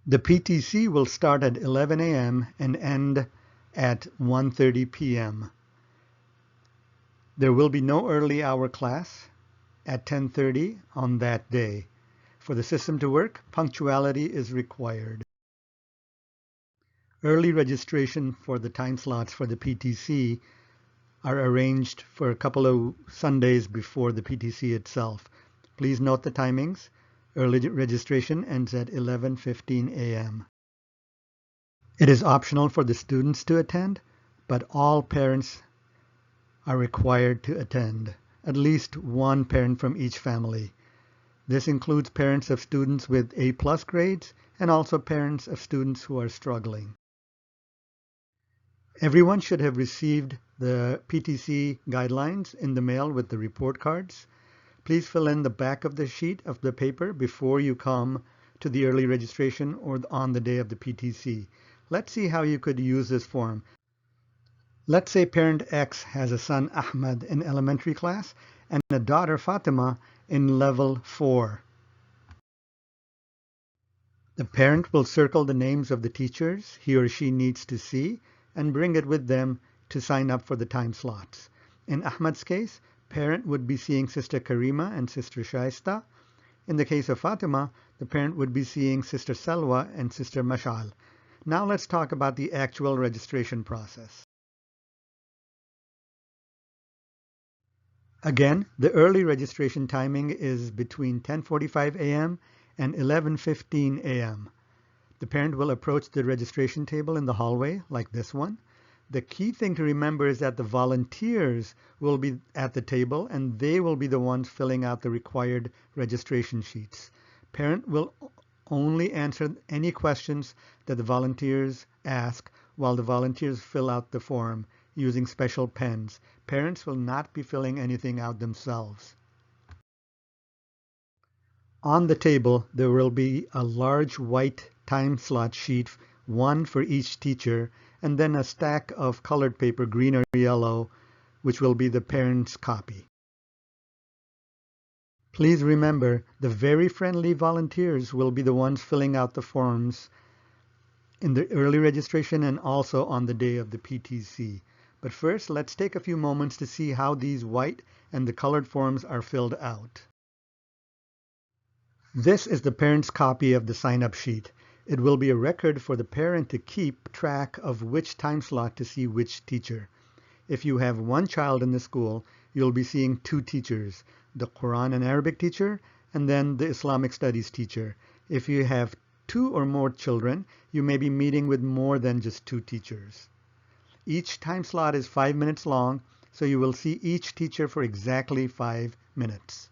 The PTC will start at 11 a.m. and end at 1:30 p.m. There will be no early hour class at 10:30 on that day. For the system to work, punctuality is required. Early registration for the time slots for the PTC are arranged for a couple of Sundays before the PTC itself. Please note the timings. Early registration ends at 11:15 a.m. It is optional for the students to attend, but all parents are required to attend, at least one parent from each family. This includes parents of students with A+ grades and also parents of students who are struggling. Everyone should have received the PTC guidelines in the mail with the report cards. Please fill in the back of the sheet of the paper before you come to the early registration or on the day of the PTC. Let's see how you could use this form. Let's say parent X has a son Ahmed in elementary class and a daughter Fatima in level 4. The parent will circle the names of the teachers he or she needs to see and bring it with them to sign up for the time slots. In Ahmed's case, parent would be seeing Sister Karima and Sister Shaista. In the case of Fatima, the parent would be seeing Sister Salwa and Sister Mashal. Now let's talk about the actual registration process. Again, the early registration timing is between 10:45 a.m. and 11:15 a.m. The parent will approach the registration table in the hallway, like this one. The key thing to remember is that the volunteers will be at the table and they will be the ones filling out the required registration sheets. Parent will only answer any questions that the volunteers ask while the volunteers fill out the form using special pens. Parents will not be filling anything out themselves. On the table, there will be a large white time slot sheet, one for each teacher, and then a stack of colored paper, green or yellow, which will be the parent's copy. Please remember, the very friendly volunteers will be the ones filling out the forms in the early registration and also on the day of the PTC. But first, let's take a few moments to see how these white and the colored forms are filled out. This is the parent's copy of the sign-up sheet. It will be a record for the parent to keep track of which time slot to see which teacher. If you have one child in the school, you'll be seeing two teachers, the Quran and Arabic teacher, and then the Islamic studies teacher. If you have two or more children, you may be meeting with more than just two teachers. Each time slot is 5 minutes long, so you will see each teacher for exactly 5 minutes.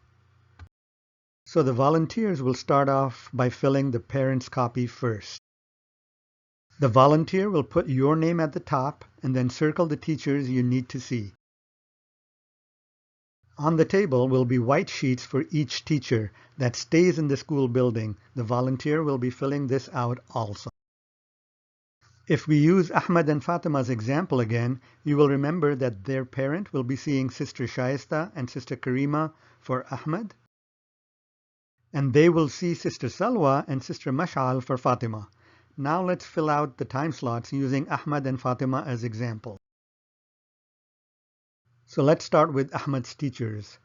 So the volunteers will start off by filling the parent's copy first. The volunteer will put your name at the top and then circle the teachers you need to see. On the table will be white sheets for each teacher that stays in the school building. The volunteer will be filling this out also. If we use Ahmed and Fatima's example again, you will remember that their parent will be seeing Sister Shaista and Sister Karima for Ahmed, and they will see Sister Salwa and Sister Mashal for Fatima. Now let's fill out the time slots using Ahmed and Fatima as example. So let's start with Ahmed's teachers.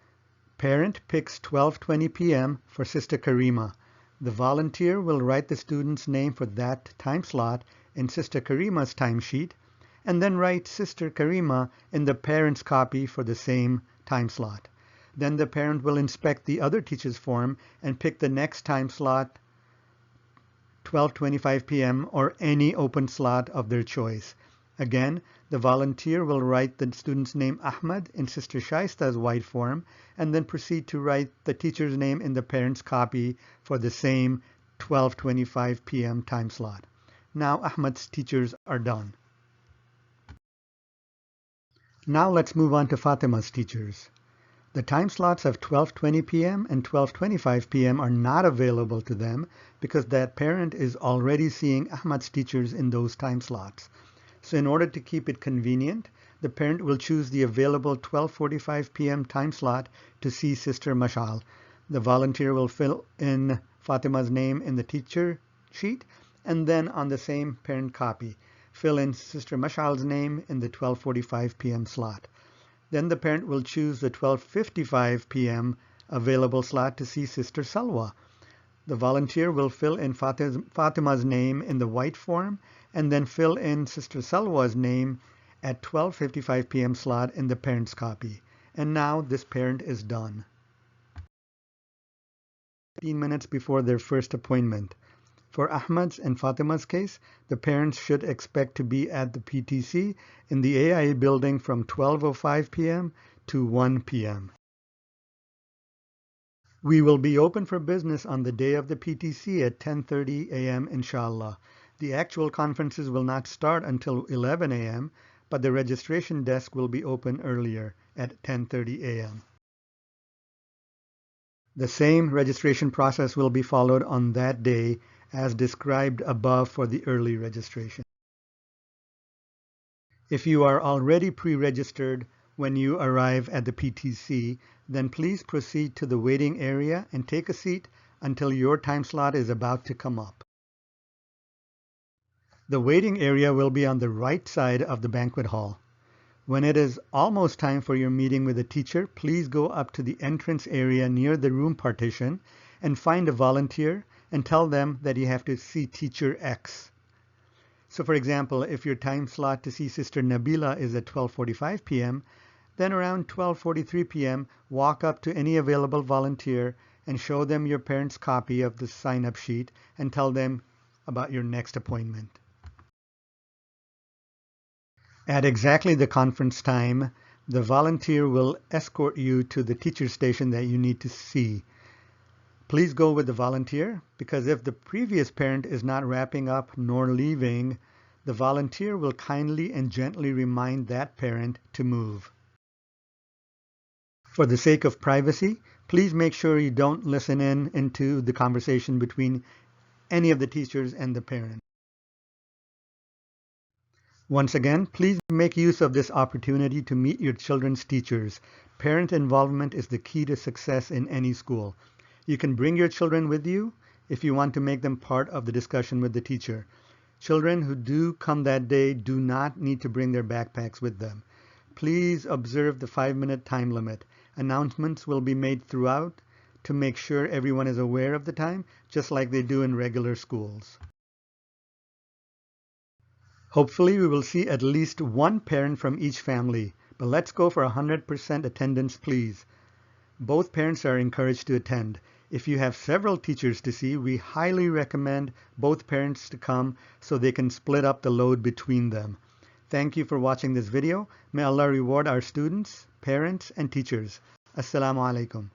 Parent picks 12:20 p.m. for Sister Karima. The volunteer will write the student's name for that time slot in Sister Karima's timesheet, and then write Sister Karima in the parent's copy for the same time slot. Then the parent will inspect the other teacher's form and pick the next time slot, 12:25 p.m. or any open slot of their choice. Again, the volunteer will write the student's name Ahmed in Sister Shaista's white form and then proceed to write the teacher's name in the parent's copy for the same 12:25 p.m. time slot. Now Ahmed's teachers are done. Now let's move on to Fatima's teachers. The time slots of 12:20 p.m. and 12:25 p.m. are not available to them because that parent is already seeing Ahmad's teachers in those time slots. So in order to keep it convenient, the parent will choose the available 12:45 p.m. time slot to see Sister Mashal. The volunteer will fill in Fatima's name in the teacher sheet and then on the same parent copy, fill in Sister Mashal's name in the 12:45 p.m. slot. Then the parent will choose the 12:55 p.m. available slot to see Sister Salwa. The volunteer will fill in Fatima's name in the white form and then fill in Sister Salwa's name at 12:55 p.m. slot in the parent's copy. And now this parent is done. 15 minutes before their first appointment. For Ahmad's and Fatima's case, the parents should expect to be at the PTC in the AIA building from 12:05 p.m. to 1 p.m. We will be open for business on the day of the PTC at 10:30 a.m. inshallah. The actual conferences will not start until 11 a.m., but the registration desk will be open earlier at 10:30 a.m. The same registration process will be followed on that day as described above for the early registration. If you are already pre-registered when you arrive at the PTC, then please proceed to the waiting area and take a seat until your time slot is about to come up. The waiting area will be on the right side of the banquet hall. When it is almost time for your meeting with a teacher, please go up to the entrance area near the room partition and find a volunteer and tell them that you have to see Teacher X. So for example, if your time slot to see Sister Nabila is at 12:45 p.m., then around 12:43 p.m., walk up to any available volunteer and show them your parents' copy of the sign-up sheet and tell them about your next appointment. At exactly the conference time, the volunteer will escort you to the teacher station that you need to see. Please go with the volunteer, because if the previous parent is not wrapping up nor leaving, the volunteer will kindly and gently remind that parent to move. For the sake of privacy, please make sure you don't listen into the conversation between any of the teachers and the parent. Once again, please make use of this opportunity to meet your children's teachers. Parent involvement is the key to success in any school. You can bring your children with you if you want to make them part of the discussion with the teacher. Children who do come that day do not need to bring their backpacks with them. Please observe the 5-minute time limit. Announcements will be made throughout to make sure everyone is aware of the time, just like they do in regular schools. Hopefully we will see at least one parent from each family, but let's go for 100% attendance, please. Both parents are encouraged to attend. If you have several teachers to see, we highly recommend both parents to come so they can split up the load between them. Thank you for watching this video. May Allah reward our students, parents, and teachers. Assalamu alaikum.